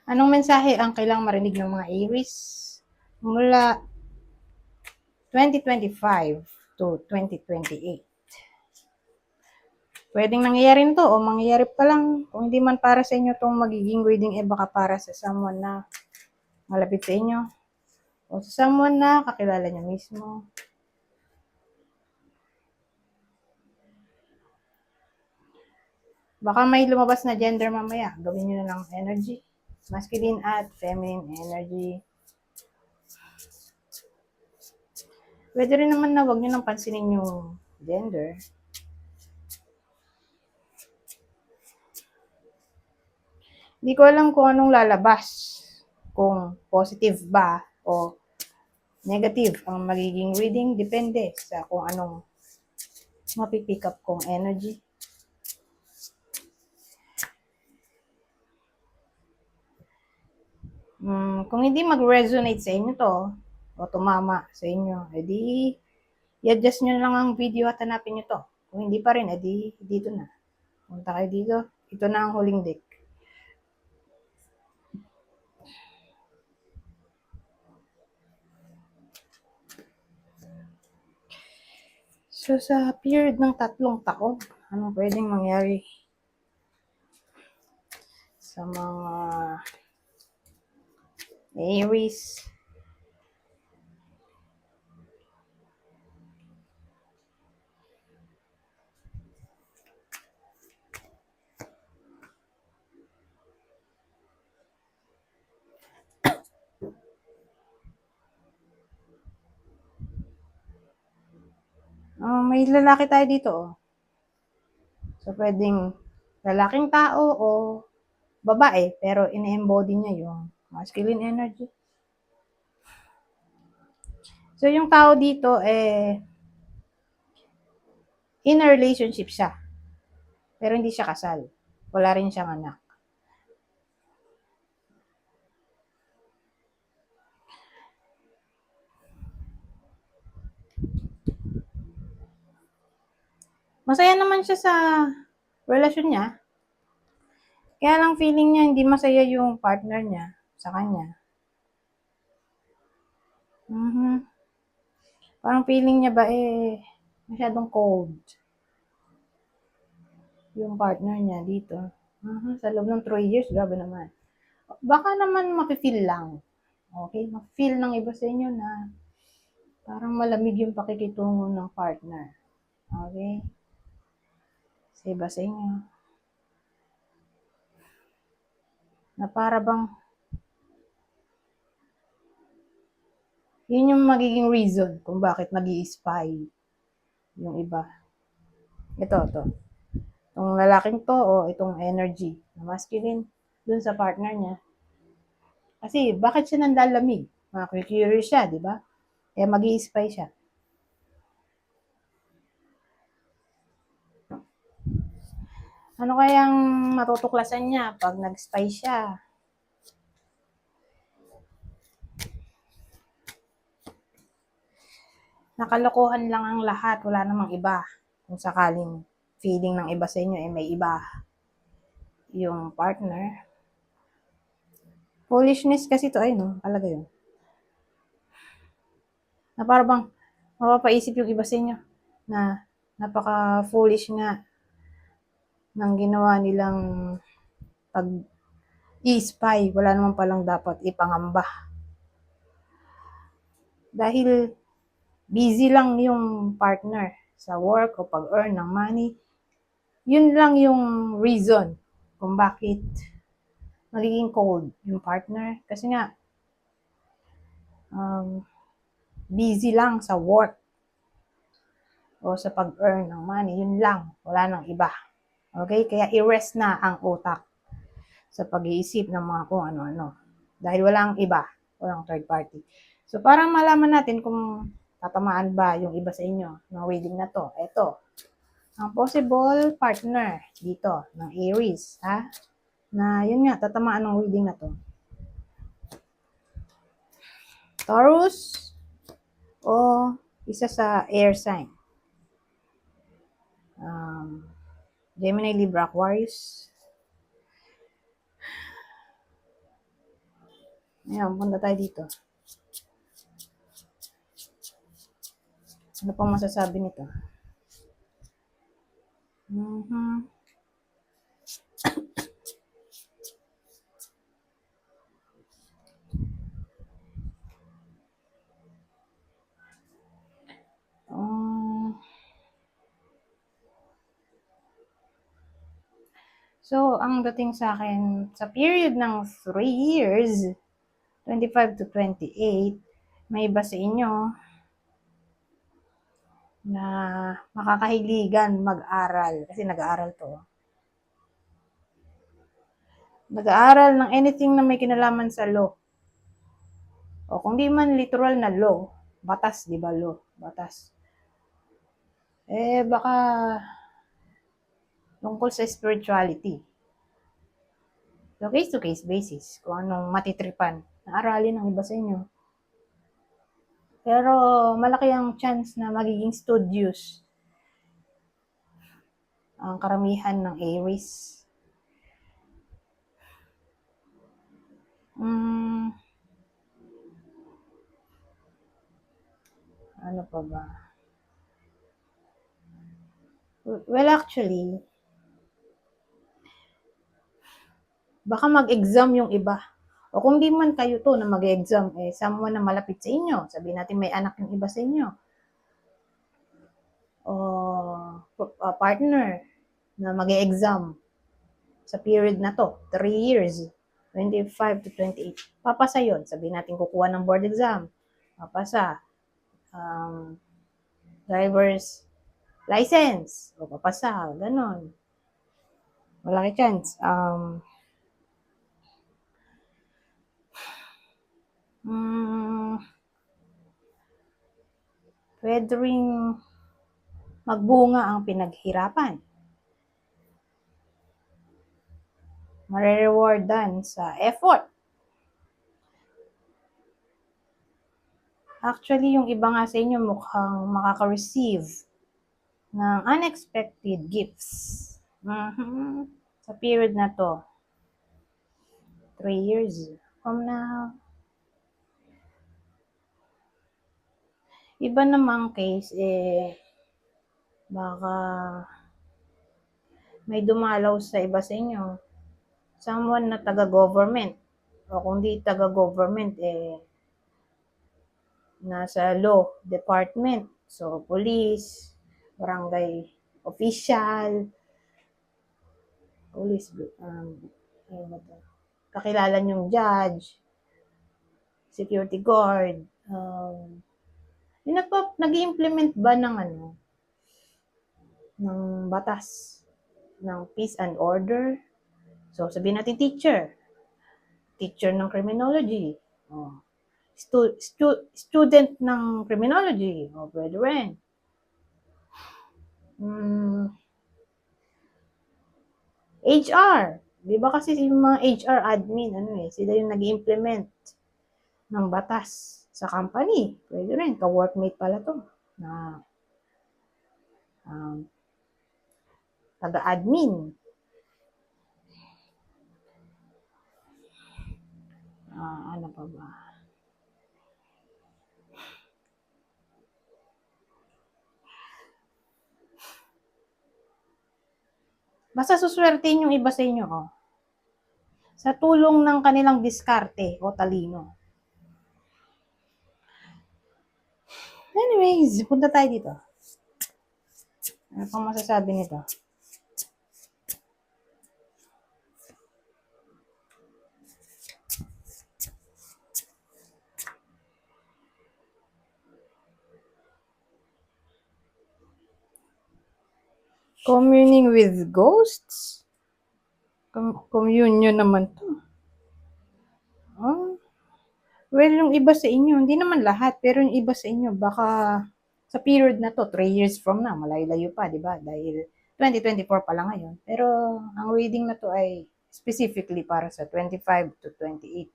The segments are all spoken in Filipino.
Anong mensahe ang kailangang marinig ng mga Aries mula 2025 to 2028? Pwedeng nangyayari to o mangyayari pa lang. Kung hindi man para sa inyo itong magiging reading, baka para sa someone na malapit sa inyo o sa someone na kakilala nyo mismo. Baka may lumabas na gender mamaya. Gawin nyo na lang energy. Masculine at feminine energy. Pwede rin naman na wag nyo nang pansinin yung gender. Hindi ko alam kung anong lalabas. Kung positive ba o negative ang magiging reading. Depende sa kung anong mapipick up kong energy. Kung hindi mag-resonate sa inyo to, o tumama sa inyo, edi i-adjust nyo lang ang video at hanapin nyo to. Kung hindi pa rin, edi dito na. Punta kayo dito. Ito na ang huling deck. So, sa period ng 3 taon, anong pwedeng mangyari sa mga Aries? May lalaki tayo dito, oh. So, pwedeng lalaking tao o babae, pero ine-embody niya yung masculine energy. So, yung tao dito, in a relationship siya. Pero hindi siya kasal. Wala rin siyang anak. Masaya naman siya sa relasyon niya. Kaya lang feeling niya hindi masaya yung partner niya sa kanya. Parang feeling niya ba masyadong cold yung partner niya dito. Sa loob ng 3 years, grabe naman. Baka naman mafe-feel lang. Okay? Mafe-feel ng iba sa inyo na parang malamig yung pakikitungo ng partner. Okay? Sa iba sa inyo. Na para bang yun yung magiging reason kung bakit mag-i-spy yung iba. Ito. Itong lalaking to o itong energy na masculine dun sa partner niya. Kasi bakit siya nandalamig? Curious siya, di ba? Kaya mag-i-spy siya. Ano kayang matutuklasan niya pag nag-spy siya? Nakalokohan lang ang lahat, wala namang iba. Kung sakaling feeling ng iba sa inyo may iba yung partner. Foolishness kasi to, no? Talaga yun. Na parang bang mapapaisip yung iba sa inyo na napaka-foolish nga ng ginawa nilang pag i-spy. Wala naman palang dapat ipangamba. Dahil busy lang yung partner sa work o pag-earn ng money. Yun lang yung reason kung bakit magiging cold yung partner. Kasi nga, busy lang sa work o sa pag-earn ng money. Yun lang. Wala nang iba. Okay? Kaya i-rest na ang utak sa pag-iisip ng mga kung ano-ano. Dahil walang iba. Walang third party. So, parang malaman natin kung tatamaan ba yung iba sa inyo ng reading na to. Ito. Ang possible partner dito ng Aries. Ha? Na yun nga, tatamaan ng reading na to. Taurus o isa sa air sign. Gemini, Libra, Aquarius. Ayan, punta tayo dito. Ano pang masasabi nito? So, ang dating sa akin, sa period ng 3 years, 25 to 28, may iba sa inyo na makakahiligan mag-aral. Kasi nag-aaral to. Nag-aaral ng anything na may kinalaman sa law. O kung di man literal na law, batas, di ba law? Batas. Baka tungkol sa spirituality. So, case-to-case basis, kung anong matitripan na aralin ng iba sa inyo. Pero, malaki ang chance na magiging studious ang karamihan ng Aries. Ano pa ba? Well, actually, baka mag-exam yung iba. O kung di man kayo to na mag-exam, someone na malapit sa inyo, sabihin natin may anak yung iba sa inyo, o partner na mag-exam sa period na to, 3 years, 25 to 28, papasa yun. Sabihin natin kukuha ng board exam, papasa, driver's license, o papasa, ganon. Malaki chance. Pwede ring magbunga ang pinaghirapan. Mare-rewardan sa effort. Actually, yung iba nga sa inyo mukhang makaka-receive ng unexpected gifts. Sa period na to, 3 years from now. Iba namang case, baka may dumalaw sa iba sa inyo. Someone na taga-government. O kung di taga-government, nasa law department. So, police, barangay official, police, kakilala niyong judge, security guard, nag-i-implement ba ng ng batas ng peace and order? So, sabihin natin teacher ng criminology, student ng criminology, pwede rin. HR, di ba kasi yung mga HR admin, sila yung nag-implement ng batas sa company. Pwede rin, ka-workmate pala to, na taga-admin. Ano pa ba? Basta suswertein yung iba sa inyo, sa tulong ng kanilang diskarte o talino. Anyways, punta tayo dito. Ano pang masasabi nito? Communing with ghosts? Communion naman to. Well, yung iba sa inyo, hindi naman lahat, pero yung iba sa inyo, baka sa period na to, 3 years from now, malayo-layo pa, di ba? Dahil 2024 pa lang ngayon. Pero ang reading na to ay specifically para sa 25 to 28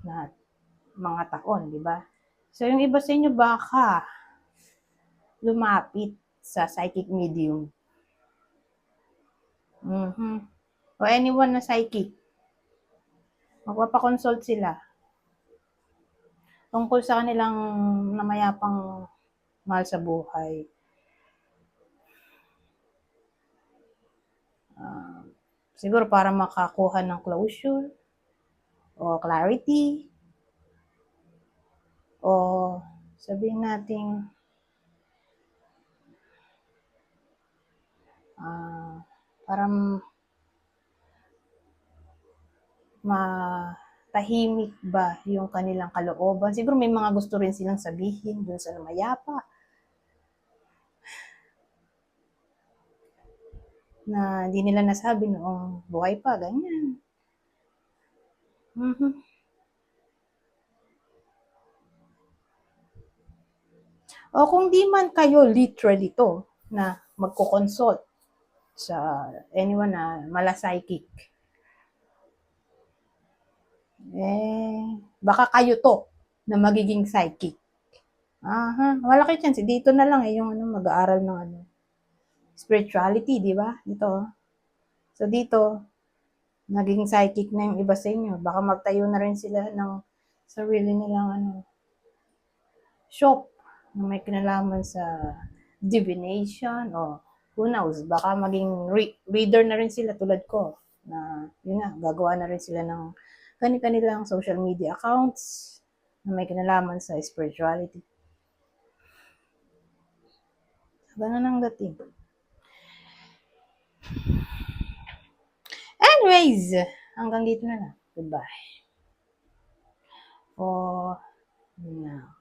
na mga taon, di ba? So, yung iba sa inyo, baka lumapit sa psychic medium. O anyone na psychic. Magpapakonsult sila tungkol sa kanilang namayapang mahal sa buhay. Siguro para makakuha ng closure o clarity o sabihin nating para matahimik ba yung kanilang kalooban. Siguro may mga gusto rin silang sabihin dun sa namayapa na hindi nila nasabi noong buhay pa, ganyan. O kung di man kayo literally to na magko-consult sa anyone na mala-psychic, baka kayo to na magiging psychic. Malaki chance. Dito na lang yung mag-aaral ng spirituality, di ba? Dito. So dito, naging psychic na yung iba sa inyo. Baka magtayo na rin sila ng sarili nilang shop na may kinalaman sa divination o who knows, baka maging reader na rin sila tulad ko na yun nga, gagawa na rin sila ng kanilang social media accounts na may kinalaman sa spirituality. Ganun ang dating. Anyways, hanggang dito na lang. Goodbye. For now.